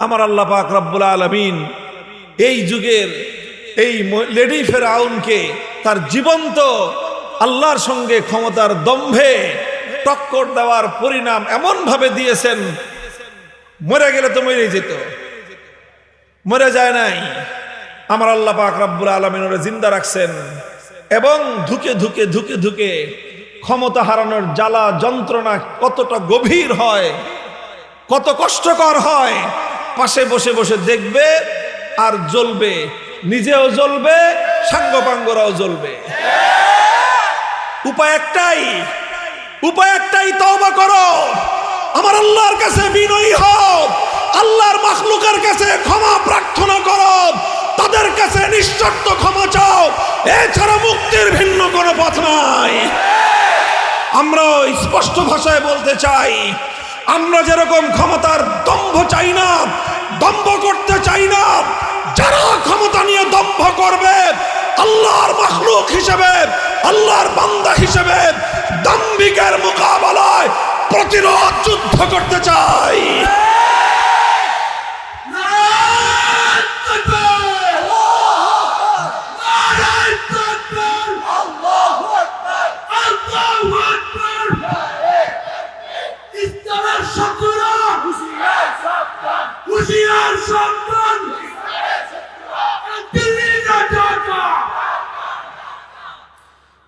আমার আল্লাহ পাক রব্বুল আলামিন এই যুগের এই লেডি ফেরাউনকে তার জীবন্ত আল্লাহর সঙ্গে ক্ষমতার দম্ভে টক্কর দেওয়ার পরিণাম এমন ভাবে দিয়েছেন, মরে গেলে তো মরেই যেত, মরে যায় নাই। আমার আল্লাহ পাক রব্বুল আলামিন ওরে জিন্দা রাখছেন এবং ধুকে ধুকে ধুকে ধুকে ক্ষমতা হারানোর জ্বালা যন্ত্রণা কতটা গভীর হয়, কত কষ্টকর হয়, পাশে বসে বসে দেখবে আর জ্বলবে, নিজেও জ্বলবে, সাঙ্গপাঙ্গরাও জ্বলবে। উপায় একটাই, তওবা করো, আমার আল্লাহর কাছে বিনয়ী হও, আল্লাহর মাখলুকের কাছে ক্ষমা প্রার্থনা করো, তাদের কাছে নিঃশর্ত ক্ষমা চাও, এছাড়া মুক্তির ভিন্ন কোনো পথ নাই। আমরা স্পষ্ট ভাষায় বলতে চাই, আমরা যেরকম ক্ষমতার দম্ভ চাই না, দম্ভ করতে চাই না, যারা ক্ষমতা নিয়ে দম্ভ করবে আল্লাহর মাখলুক হিসেবে, আল্লাহর বান্দা হিসেবে দাম্ভিকের মোকাবেলায় প্রতিরোধ যুদ্ধ করতে চাই।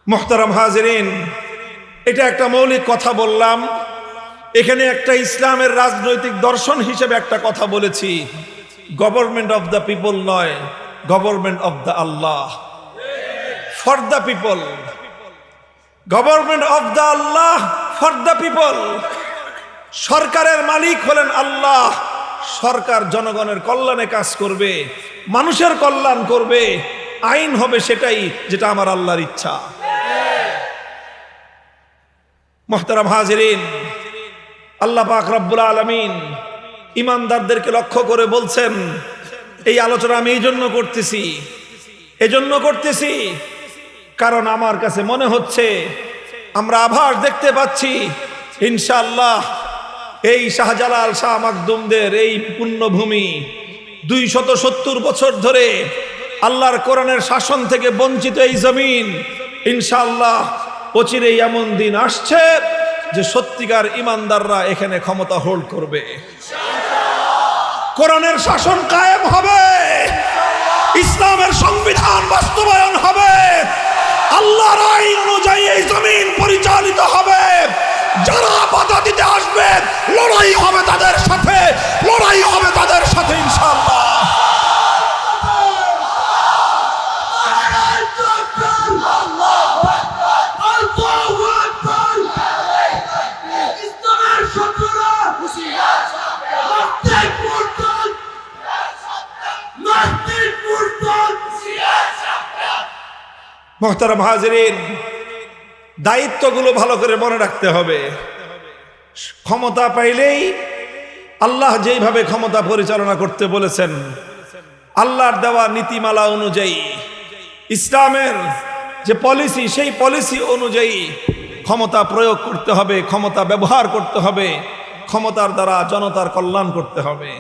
মুহতারাম হাজিরিন, এটা একটা মৌলিক কথা বললাম। এখানে একটা ইসলামের রাজনৈতিক দর্শন হিসেবে একটা কথা বলেছি, গভর্নমেন্ট অফ দ্য পিপল নয়, government of the Allah, for the people, government of the Allah for the people. সরকারের মালিক হলেন আল্লাহ, সরকার জনগণের কল্যাণে কাজ করবে, মানুষের কল্যাণ করবে, আইন হবে সেটাই যেটা আমার আল্লাহর ইচ্ছা। মুহতারাম হাজিরিন, আল্লাহ পাক রব্বুল আলামিন ইমানদারদেরকে লক্ষ্য করে বলছেন, এই আলোচনা আমি এজন্য করতেছি কারণ আমার কাছে মনে হচ্ছে, আমরা আভাস দেখতে পাচ্ছি, ইনশাআল্লাহ এই শাহজালাল শাহ মাকদুমদের এই পুণ্যভূমি 270 বছর ধরে আল্লাহর কোরআনের শাসন থেকে বঞ্চিত এই জমিন, ইনশাআল্লাহ অচিরেই এমন দিন আসছে যে সত্যিকার ইমানদাররা এখানে ক্ষমতা হোল্ড করবে, কোরআনের শাসন কায়েম হবে, ইসলামের সংবিধান বাস্তবায়ন হবে, আল্লাহর আইন অনুযায়ী এই জমিন পরিচালিত হবে। যারা বাধা দিতে আসবে লড়াই হবে তাদের সাথে, লড়াই হবে তাদের সাথে ইনশাআল্লাহ। মুহতারাম হাজিরিন, দায়িত্বগুলো ভালো করে মনে রাখতে হবে। ক্ষমতা পাইলেই আল্লাহ যেইভাবে ক্ষমতা পরিচালনা করতে বলেছেন, আল্লাহর দেওয়া নীতিমালা অনুযায়ী, ইসলামের যে পলিসি, সেই পলিসি অনুযায়ী ক্ষমতা প্রয়োগ করতে হবে, ক্ষমতা ব্যবহার করতে হবে, ক্ষমতার দ্বারা জনতার কল্যাণ করতে হবে।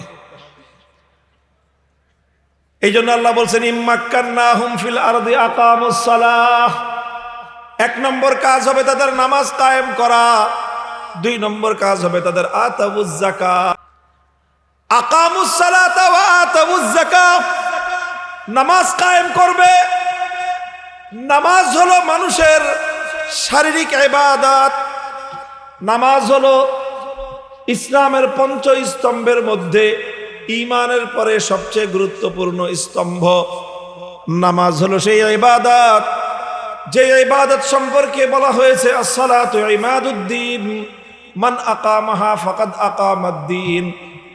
এই জন্য আল্লাহ বলছেন, ইম্মাক্কান্নাহুম ফিল আরদি আকামুস সালাহ। 1 নম্বর কাজ হবে তাদের নামাজ কায়েম করা, 2 নম্বর কাজ হবে তাদের আতাউজ যাকাত। আকামুস সালাতা ওয়া আতাউজ যাকাত, নামাজ কায়েম করবে। নামাজ হলো মানুষের শারীরিক ইবাদত, নামাজ হলো ইসলামের 5 স্তম্ভের মধ্যে ঈমানের পরে সবচেয়ে গুরুত্বপূর্ণ স্তম্ভ। নামাজ হলো সেই ইবাদত যে ইবাদত সম্পর্কে বলা হয়েছে, as-salatu ইমাদুদ্দিন, মান আকামাহা ফাকাদ আকামাদ্দিন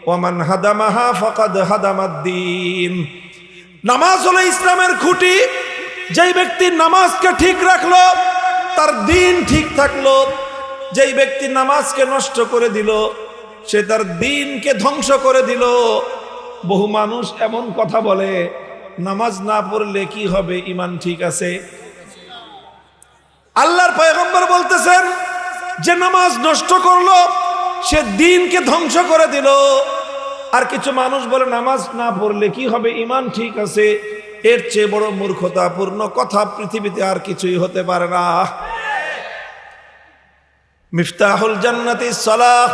ওয়া মান হাদামাহা ফাকাদ হাদামাদ্দিন। নামাজ হলো ইসলামের খুঁটি। যেই ব্যক্তি নামাজকে ঠিক রাখলো তার দ্বীন ঠিক থাকলো, যেই ব্যক্তি নামাজকে নষ্ট করে দিল সে তার দ্বীনকে ধ্বংস করে দিল। বহু মানুষ এমন কথা বলে, নামাজ না পড়লে কি হবে, ঈমান ঠিক আছে। আল্লাহর পয়গম্বর বলতেছেন, যে নামাজ নষ্ট করলো সে দ্বীনকে ধ্বংস করে দিল। আর কিছু মানুষ বলে নামাজ না পড়লে কি হবে, ইমান ঠিক আছে। এর চেয়ে বড় মূর্খতাপূর্ণ কথা পৃথিবীতে আর কিছুই হতে পারে না। মিফতাহুল জান্নাতি সালাহ,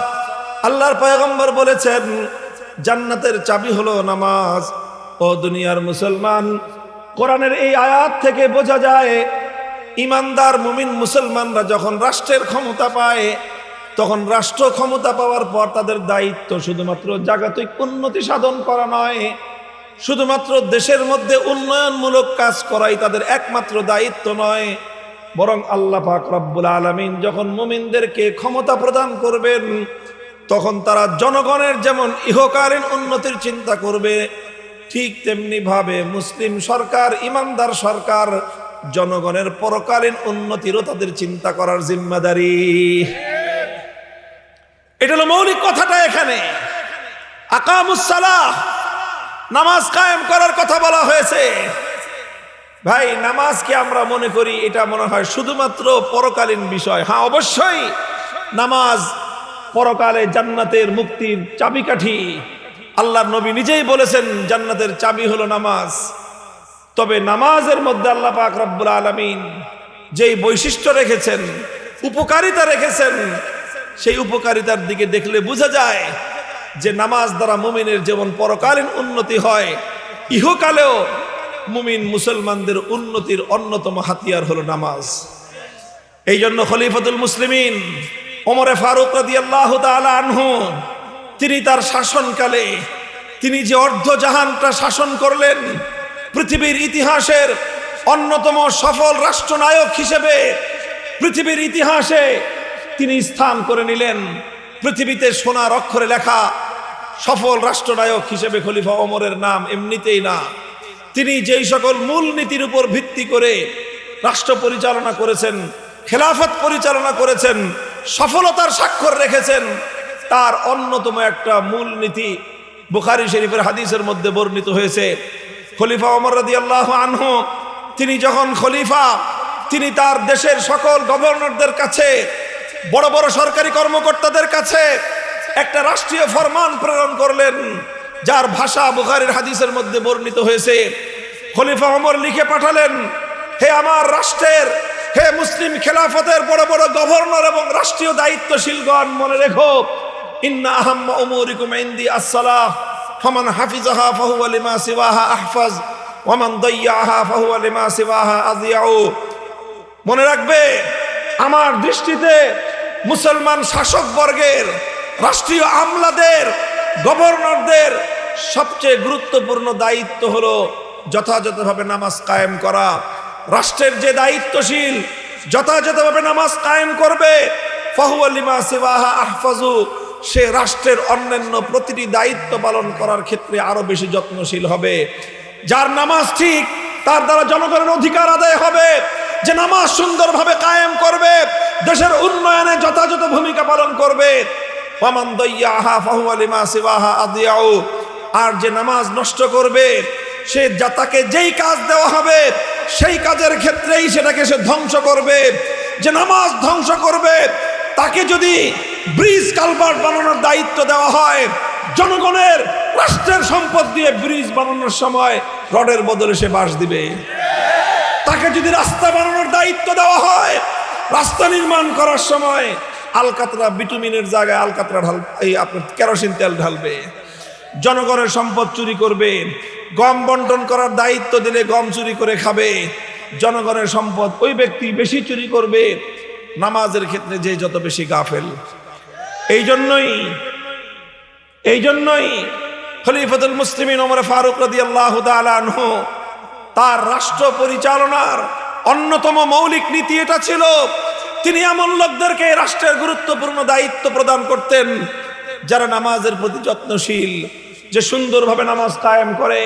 আল্লাহর পয়গম্বর বলেছেন জান্নাতের চাবি হলো নামাজ। ও দুনিয়ার মুসলমান, কোরআনের এই আয়াত থেকে বোঝা যায় ইমানদার মুমিন মুসলমানরা যখন রাষ্ট্রের ক্ষমতা পায়, তখন রাষ্ট্র ক্ষমতা পাওয়ার পর তাদের দায়িত্ব শুধুমাত্র জাগতিক উন্নতি সাধন করা নয়, শুধুমাত্র দেশের মধ্যে উন্নয়নমূলক কাজ করাই তাদের একমাত্র দায়িত্ব নয়, বরং আল্লাহ পাক রব্বুল আলামিন যখন মুমিনদেরকে ক্ষমতা প্রদান করবেন, তখন তারা জনগণের যেমন ইহকালীন উন্নতির চিন্তা করবে, ঠিক তেমনি ভাবে মুসলিম সরকার, ইমানদার সরকার জনগণের পরকালীন উন্নতিরও তাদের চিন্তা করার জিম্মাদারি। এটা হলো মৌলিক কথাটা। এখানে আকামুস সালাহ, নামাজ কায়েম করার কথা বলা হয়েছে। ভাই, নামাজকে আমরা মনে করি এটা মনে হয় শুধুমাত্র পরকালীন বিষয়। হ্যাঁ, অবশ্যই নামাজ পরকালে জান্নাতের মুক্তির চাবিকাঠি। আল্লাহর নবী নিজেই বলেছেন জান্নাতের চাবি হলো নামাজ। তবে নামাজের মধ্যে আল্লাহ পাক রব্বুল আলামিন যেই বৈশিষ্ট্য রেখেছেন, উপকারিতা রেখেছেন, সেই উপকারিতার দিকে দেখলে বোঝা যায় যে নামাজ দ্বারা মুমিনের যেমন পরকালীন উন্নতি হয়, ইহকালেও মুমিন মুসলমানদের উন্নতির অন্যতম হাতিয়ার হলো নামাজ। এই জন্য খলিফাতুল মুসলিমিন ওমরে ফারুক রাদিয়াল্লাহু তাআলা আনহু, তিনি তার শাসনকালে তিনি যে অর্ধ জাহানটা শাসন করলেন, পৃথিবীর ইতিহাসের অন্যতম সফল রাষ্ট্রনায়ক হিসেবে পৃথিবীর ইতিহাসে তিনি স্থান করে নিলেন। পৃথিবীতে সোনার অক্ষরে লেখা সফল রাষ্ট্রনায়ক হিসেবে খলিফা ওমরের নাম এমনিতেই না। তিনি যেই সকল মূল নীতির উপর ভিত্তি করে রাষ্ট্র পরিচালনা করেছেন, খেলাফত পরিচালনা করেছেন, সফলতার স্বাক্ষর রেখেছেন, তার অন্যতম একটা মূল নীতি বুখারী শরীফের হাদিসের মধ্যে বর্ণিত হয়েছে। খলিফা ওমর রাদিয়াল্লাহু আনহু তিনি যখন খলিফা, তিনি তার দেশের সকল গভর্নরদের কাছে, বড় বড় সরকারি কর্মকর্তাদের কাছে একটা রাষ্ট্রীয় ফরমান প্রেরণ করলেন, যার ভাষা বুখারীর হাদিসের মধ্যে বর্ণিত হয়েছে। খলিফা ওমর লিখে পাঠালেন, হে আমার রাষ্ট্রের, হে মুসলিম খেলাফতের বড় বড় গভর্নর এবং রাষ্ট্রীয় দায়িত্বশীলগণ, মনে রেখো, ইন্না আহাম্মা উমুরিকুম ইনদি আস-সালাহ ফামান হাফিজাহা ফাহুয়া লিমা সিওয়াহা আহফাজ ওয়া মান দাইয়াহা ফাহুয়া লিমা সিওয়াহা আযিয়াউ। মনে রাখবে, আমার দৃষ্টিতে মুসলমান শাসকবর্গের, রাষ্ট্রীয় আমলাদের, গভর্নরদের সবচেয়ে গুরুত্বপূর্ণ দায়িত্ব হলো যথাযথভাবে নামাজ কায়েম করা। রাষ্ট্রের যে দায়িত্বশীল যথাযথভাবে নামাজ কায়েম করবে, ফাহুয়া লিমা সিওয়াহা আহফাজু, সে রাষ্ট্রের অন্যান্য প্রতিটি দায়িত্ব পালন করার ক্ষেত্রে আরো বেশি যত্নশীল হবে। যার নামাজ ঠিক, তার দ্বারা জনগণের অধিকার আদায় হবে। যে নামাজ সুন্দরভাবে কায়েম করবে, দেশের উন্নয়নে যথাযথ ভূমিকা পালন করবে। ওয়ামান দাইয়াহা ফাহুয়া লিমা সিওয়াহা আযিয়াউ, আর যে নামাজ নষ্ট করবে, সে তাকে যেই কাজ দেওয়া হবে সেই কাজের ক্ষেত্রেই সেটাকে সে ধ্বংস করবে। যে নামাজ ধ্বংস করবে, তাকে যদি ব্রিজ কালভার্ট বানানোর দায়িত্ব দেওয়া হয়, জনগণের রাষ্ট্রের সম্পদ দিয়ে ব্রিজ বানানোর সময় রডের বদলে সে বাঁশ দিবে। তাকে যদি রাস্তা বানানোর দায়িত্ব দেওয়া হয়, রাস্তা নির্মাণ করার সময় আলকাতরা বিটুমিনের জায়গায় আলকাতরা আপনার কেরোসিন তেল ঢালবে। জনগণের সম্পদ চুরি করবে, গম বন্টন করার দায়িত্ব দিলে গম চুরি করে খাবে। জনগণের সম্পদ ওই ব্যক্তি বেশি চুরি করবে, নামাজের ক্ষেত্রে যে যত বেশি গাফেল। এই জন্যই খলিফাতুল মুসলিমিন ওমর ফারুক রাদিয়াল্লাহু তাআলা আনহু, তার রাষ্ট্র পরিচালনার অন্যতম মৌলিক নীতি এটা ছিল, তিনি এমন লোকদেরকে রাষ্ট্রের গুরুত্বপূর্ণ দায়িত্ব প্রদান করতেন যারা নামাজের প্রতি যত্নশীল, যে সুন্দরভাবে নামাজ কায়েম করে।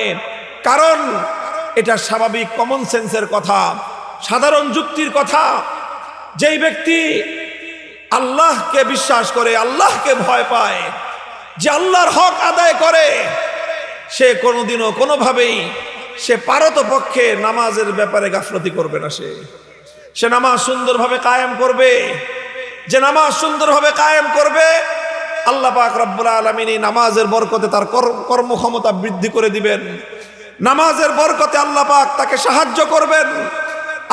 কারণ এটা স্বাভাবিক কমন সেন্সের কথা, সাধারণ যুক্তির কথা। যেই ব্যক্তি আল্লাহকে বিশ্বাস করে, আল্লাহকে ভয় পায়, যে আল্লাহর হক আদায় করে, সে কোনোদিনও কোনোভাবেই সে পারতপক্ষে নামাজের ব্যাপারে গাফলতি করবে না। সে নামাজ সুন্দরভাবে কায়েম করবে। যে নামাজ সুন্দরভাবে কায়েম করবে, আল্লাহ পাক রব্বুল আলামিন এই নামাজের বরকতে তার কর্মক্ষমতা বৃদ্ধি করে দিবেন। নামাজের বরকতে আল্লাহ পাক তাকে সাহায্য করবেন।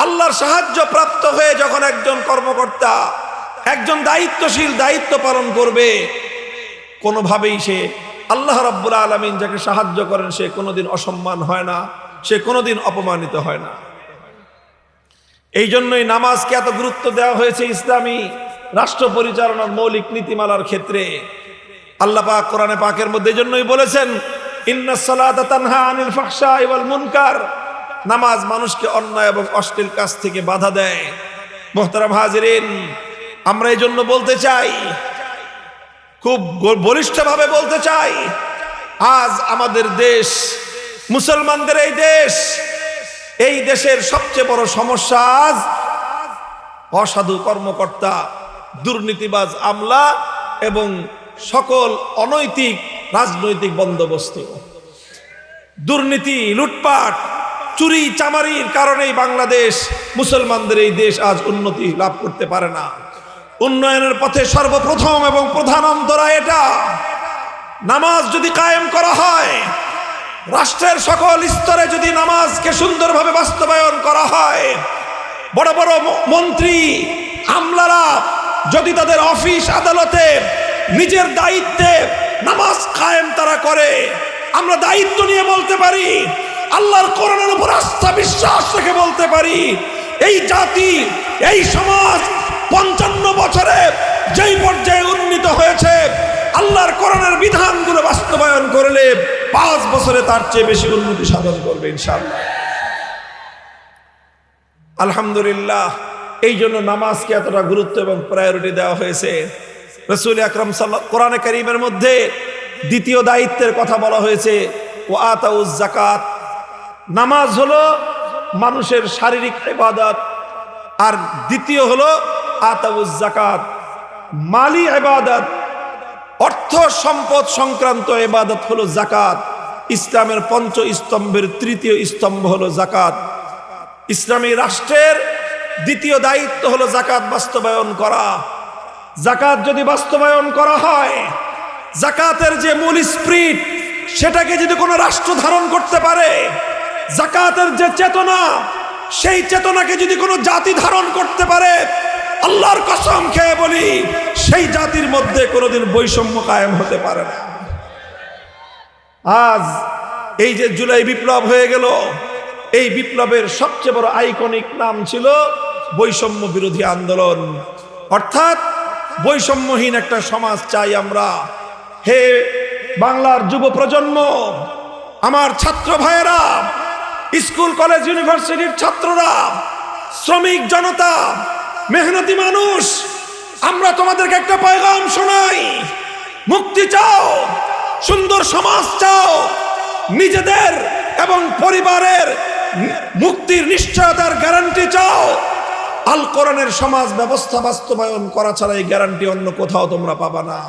আল্লাহর সাহায্য প্রাপ্ত হয়ে যখন একজন কর্মকর্তা, একজন দায়িত্বশীল দায়িত্ব পালন করবে, কোনোভাবেই সে আল্লাহ রাব্বুল আলামিন যাকে সাহায্য করেন সে কোনোদিন অসম্মান হয় না, সে কোনোদিন অপমানিত হয় না। এই জন্যই নামাজকে এত গুরুত্ব দেওয়া হয়েছে ইসলামী রাষ্ট্র পরিচালনার মৌলিক নীতিমালার ক্ষেত্রে। আল্লাহ পাক কোরআনে পাকের মধ্যে এই জন্যই বলেছেন, ইন্নাস সালাতা তানহা আনিল ফাহশাই ওয়াল মুনকার, নামাজ মানুষকে অন্যায় এবং অশ্লীল কাজ থেকে বাধা দেয়। মুহতারাম হাজিরিন, আমরা এই জন্য বলতে চাই, খুব বলিষ্ঠভাবে বলতে চাই, আজ আমাদের দেশ, মুসলমানদের এই দেশ, এই দেশের সবচেয়ে বড় সমস্যা আজ অসাধু কর্মকর্তা, দুর্নীতিবাজ আমলা এবং সকল অনৈতিক রাজনৈতিক বন্দোবস্ত। দুর্নীতি, লুটপাট, চুরি চামারির কারণেই বাংলাদেশ, মুসলমানদের এই দেশ আজ উন্নতি লাভ করতে পারে না। উন্নয়নের পথে সর্বপ্রথম এবং প্রধান অন্তরা এটা। নামাজ যদি কায়েম করা হয়, রাষ্ট্রের সকল স্তরে যদি নামাজকে সুন্দরভাবে বাস্তবায়ন করা হয়, বড় বড় মন্ত্রী আমলারা যদি তাদের অফিস আদালতে নিজের দায়িত্বে নামাজ কায়েম তারা করে, আমরা দায়িত্ব নিয়ে বলতে পারি, আল্লাহর কোরআনের উপর আস্থা বিশ্বাস রেখে বলতে পারি, এই জাতি, এই সমাজ 55 বছরে যেই পর্যায়ে উন্নীত হয়েছে, আল্লাহর কোরআনের বিধানগুলো বাস্তবায়ন করলে 5 বছরে তার চেয়ে বেশি উন্নতি সাধন করবে ইনশাআল্লাহ। আলহামদুলিল্লাহ, এই জন্য নামাজকে এতটা গুরুত্ব এবং প্রায়োরিটি দেওয়া হয়েছে। রাসূল আকরাম সাল্লাল্লাহু কোরআনে কারীমের মধ্যে দ্বিতীয় দায়িত্বের কথা বলা হয়েছে, ওয়া আতাউজ যাকাত। নামাজ হলো মানুষের শারীরিক ইবাদত, আর দ্বিতীয় হলো আতাউজ যাকাত, মালি ইবাদত, অর্থ সম্পদ সংক্রান্ত ইবাদত হলো যাকাত। ইসলামের 5 স্তম্ভের তৃতীয় স্তম্ভ হলো যাকাত। ইসলামী রাষ্ট্রের দ্বিতীয় দায়িত্ব হলো যাকাত বাস্তবায়ন করা। যাকাত যদি বাস্তবায়ন করা হয়, যাকাতের যে মূল স্পিরিট সেটাকে যদি কোনো রাষ্ট্র ধারণ করতে পারে, যাকাতের যে চেতনা সেই চেতনাকে যদি কোনো জাতি ধারণ করতে পারে, আল্লাহর কসম খেয়ে বলি সেই জাতির মধ্যে কোনোদিন বৈষম্য কায়েম হতে পারে না। আজ এই যে জুলাই বিপ্লব হয়ে গেল, এই বিপ্লবের সবচেয়ে বড় আইকনিক নাম ছিল বৈষম্য বিরোধী আন্দোলন। অর্থাৎ বৈষম্যহীন একটা সমাজ চাই আমরা। হে বাংলার যুব প্রজন্ম, আমার ছাত্র ভাইয়েরা, স্কুল কলেজ ইউনিভার্সিটির ছাত্ররা, শ্রমিক জনতা, মেহনতি মানুষ, আমরা তোমাদেরকে একটা পয়গাম শোনাই। মুক্তি চাও, সুন্দর সমাজ চাও, নিজেদের এবং পরিবারের মুক্তির নিশ্চয়তার গ্যারান্টি চাও, আল কোরআনের সমাজ ব্যবস্থা বাস্তবায়ন করা ছাড়া এই গ্যারান্টি অন্য কোথাও তোমরা পাবা না।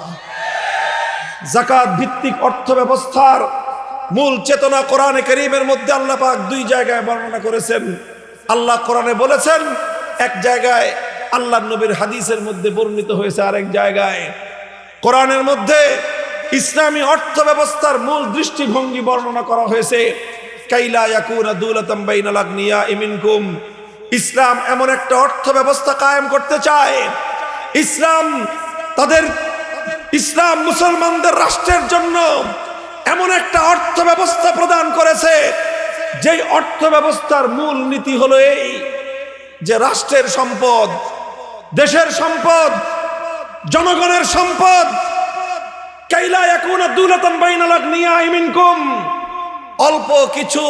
যাকাত ভিত্তিক অর্থ ব্যবস্থার মূল চেতনা কোরআনে কারীমের মধ্যে আল্লাহ পাক 2 জায়গায় বর্ণনা করেছেন। আল্লাহ কোরআনে বলেছেন এক জায়গায়, আল্লাহর নবীর হাদিসের মধ্যে বর্ণিত হয়েছে আরেক জায়গায়। কোরআনের মধ্যে ইসলামী অর্থ ব্যবস্থার মূল দৃষ্টিভঙ্গি বর্ণনা করা হয়েছে, কাইলা ইয়াকুনা দুলাতাম বাইনাল আগনিয়া মিনকুম। ইসলাম এমন একটা অর্থ ব্যবস্থা কায়েম করতে চায়, ইসলাম মুসলমানদের রাষ্ট্রের জন্য এমন একটা অর্থ ব্যবস্থা প্রদান করেছে, যেই অর্থ ব্যবস্থার মূল নীতি হলো এই যে রাষ্ট্রের সম্পদ, দেশের সম্পদ, জনগণের সম্পদ, কাইলা ইয়াকুনা দুলাতান বাইনাল আগনিয়া মিনকুম, অল্প কিছু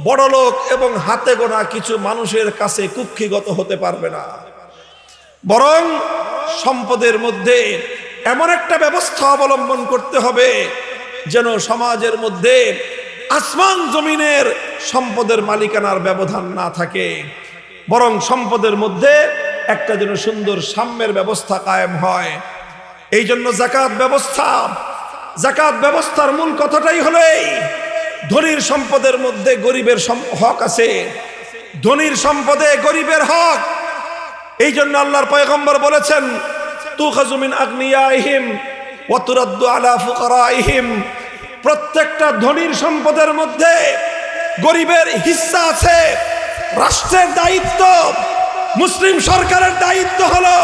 বড়লোক এবং হাতে গোনা কিছু মানুষের কাছে কুক্ষিগত হতে পারবে না, বরং সম্পদের মধ্যে এমন একটা ব্যবস্থা অবলম্বন করতে হবে যেন সমাজের মধ্যে আসমান জমিনের সম্পদের মালিকানার ব্যবধান না থাকে, বরং সম্পদের মধ্যে একটা যেন সুন্দর সাম্যের ব্যবস্থা কায়েম হয়। এই জন্য যাকাত ব্যবস্থার মূল কথাটাই হলো এই, ধনীর সম্পদের মধ্যে গরিবের হক আছে, ধনীর সম্পদে গরিবের হক। এই জন্য আল্লাহর পয়গম্বর বলেছেন, তুখাযু মিন আগনিয়াইহিম ওয়া তুরাদ্দু আলা ফুকারাইহিম, প্রত্যেকটা ধনীর সম্পদের মধ্যে গরিবের হিস্সা আছে। রাষ্ট্রের দায়িত্ব, মুসলিম সরকারের দায়িত্ব হলো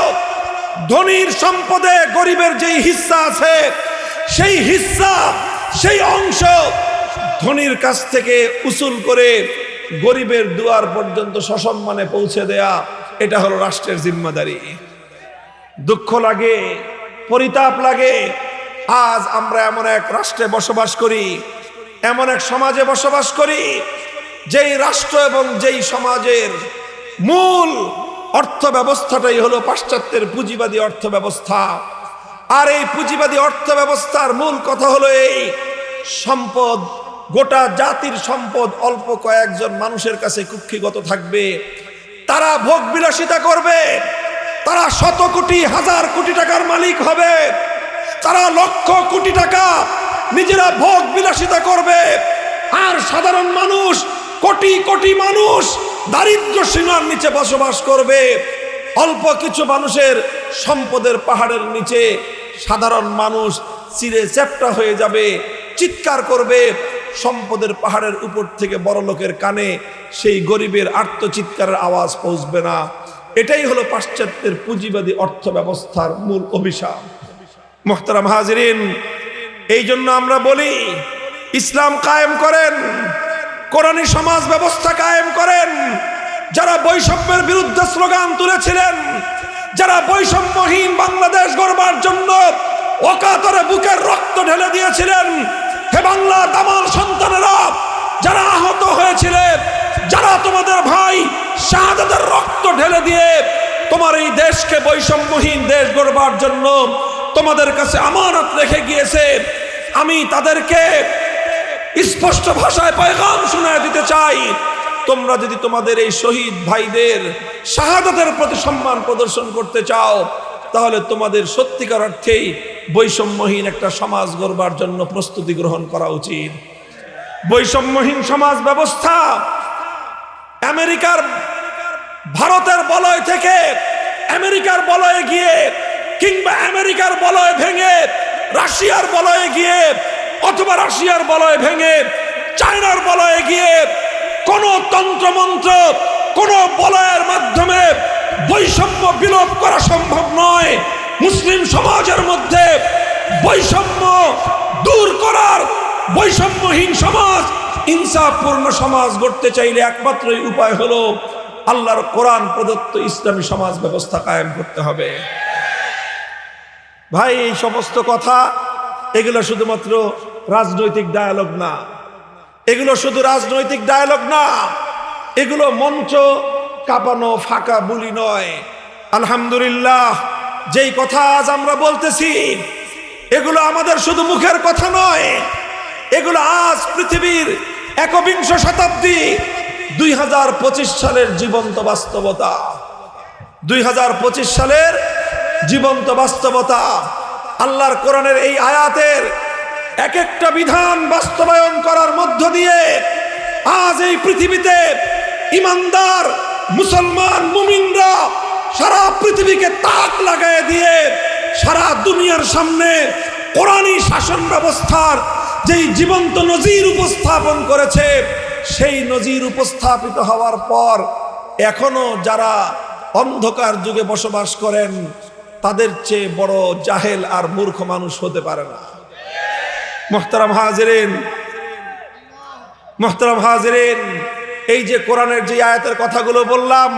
ধনীর সম্পদে গরিবের যেই হিস্সা আছে সেই হিস্সা, সেই অংশ ধনীর কাছ থেকে উসুল করে গরিবের দুয়ার পর্যন্ত সসম্মানে পৌঁছে দেয়া, এটা হলো রাষ্ট্রের জিম্মাদারি। দুঃখ লাগে, পরিতাপ লাগে, আজ আমরা এমন এক রাষ্ট্রে বসবাস করি, এমন এক সমাজে বসবাস করি, যেই রাষ্ট্র এবং যেই সমাজের মূল অর্থ ব্যবস্থাটাই হলো পাশ্চাত্যের পুঁজিবাদী অর্থ ব্যবস্থা। আর এই পুঁজিবাদী অর্থ ব্যবস্থার মূল কথা হলো এই সম্পদ, গোটা জাতির সম্পদ অল্প কয়েকজন মানুষের কাছে কুক্ষিগত থাকবে। তারা ভোগ বিলাসিতা করবে, তারা শত কোটি হাজার কোটি টাকার মালিক হবে, তারা লক্ষ কোটি টাকা নিজেরা ভোগ বিলাসিতা করবে। আর সাধারণ মানুষ, কোটি কোটি মানুষ দারিদ্র্য সীমার নিচে বসবাস করবে। অল্প কিছু মানুষের সম্পদের পাহাড়ের নিচে সাধারণ মানুষ চিরে চ্যাপ্টা হয়ে যাবে, চিৎকার করবে। সম্পদের পাহাড়ের উপর থেকে বড় লোকের কানে সেই গরিবের আর্তচিৎকারের আওয়াজ পৌঁছবে না। এটাই হলো পাশ্চাত্যের পুঁজিবাদী অর্থ ব্যবস্থার মূল অভিশাপ। মুহতারাম হাজিরিন, এই জন্য আমরা বলি ইসলাম কায়েম করেন, কোরআনী সমাজ ব্যবস্থা কায়েম করেন। যারা বৈষম্যের বিরুদ্ধে স্লোগান তুলেছিলেন, যারা বৈষম্যহীন বাংলাদেশ গড়বার জন্য অকাতরে বুকের রক্ত ঢেলে দিয়েছিলেন, হে বাংলা দামাল সন্তানেরা, যারা আহত হয়েছিলেন, যারা তোমাদের ভাই শাহাদাতের রক্ত ঢেলে দিয়ে তোমার এই দেশকে বৈষম্যহীন দেশ গড়বার জন্য তোমাদের কাছে আমানত রেখে গিয়েছে, আমি তাদেরকে স্পষ্ট ভাষায় পয়গাম শোনায় দিতে চাই। তোমরা যদি তোমাদের এই শহীদ ভাইদের শাহাদাতের প্রতি সম্মান প্রদর্শন করতে চাও, তাহলে তোমাদের সত্যিকার অর্থেই বৈষম্যহীন একটা সমাজ গড়বার জন্য প্রস্তুতি গ্রহণ করা উচিত। বৈষম্যহীন সমাজ ব্যবস্থা আমেরিকার, ভারতের বলয় থেকে আমেরিকার বলয়ে গিয়ে, কিংবা আমেরিকার বলয় ভেঙে রাশিয়ার বলয়ে গিয়ে, অথবা রাশিয়ার বলয় ভেঙে চায়নার বলয়ে গিয়ে কোন তন্ত্রমন্ত্র, কোন বলয়ের মাধ্যমে বৈষম্য বিলোপ করা সম্ভব নয়। মুসলিম সমাজের মধ্যে বৈষম্য দূর করার, বৈষম্যহীন সমাজ, ইনসাফপূর্ণ সমাজ গড়তে চাইলে একমাত্রই উপায় হলো আল্লাহর কোরআন প্রদত্ত ইসলামী সমাজ ব্যবস্থা কায়েম করতে হবে। ভাই, এই সমস্ত কথা, এগুলো শুধুমাত্র রাজনৈতিক ডায়ালগ না, এগুলো শুধু রাজনৈতিক ডায়ালগ না, এগুলো মঞ্চ কাঁপানো ফাঁকা বুলি নয়। আলহামদুলিল্লাহ, যেই কথা আজ আমরা বলতেছি, এগুলো আমাদের শুধু মুখের কথা নয়, এগুলো আজ পৃথিবীর একবিংশ শতাব্দী 2025 সালের জীবন্ত বাস্তবতা। 2025 সালের জীবন্ত বাস্তবতা। আল্লাহর কোরআনের এই আয়াতের এক একটা বিধান বাস্তবায়ন করার মধ্য দিয়ে আজ এই পৃথিবীতে ইমানদার মুসলমান মুমিনরা সারা পৃথিবীকে তাক লাগায় দিয়ে সারা দুনিয়ার সামনে কোরআনী শাসন ব্যবস্থার যেই জীবন্ত নজির উপস্থাপন করেছে, সেই নজির উপস্থাপিত হওয়ার পর এখনো যারা অন্ধকার যুগে বসবাস করেন, তাদের চেয়ে বড় জাহেল আর মূর্খ মানুষ হতে পারে না। মুহতারাম হাজিরিন, মুহতারাম হাজিরিন, এই যে কোরআনের যে আয়াতের কথাগুলো বললাম,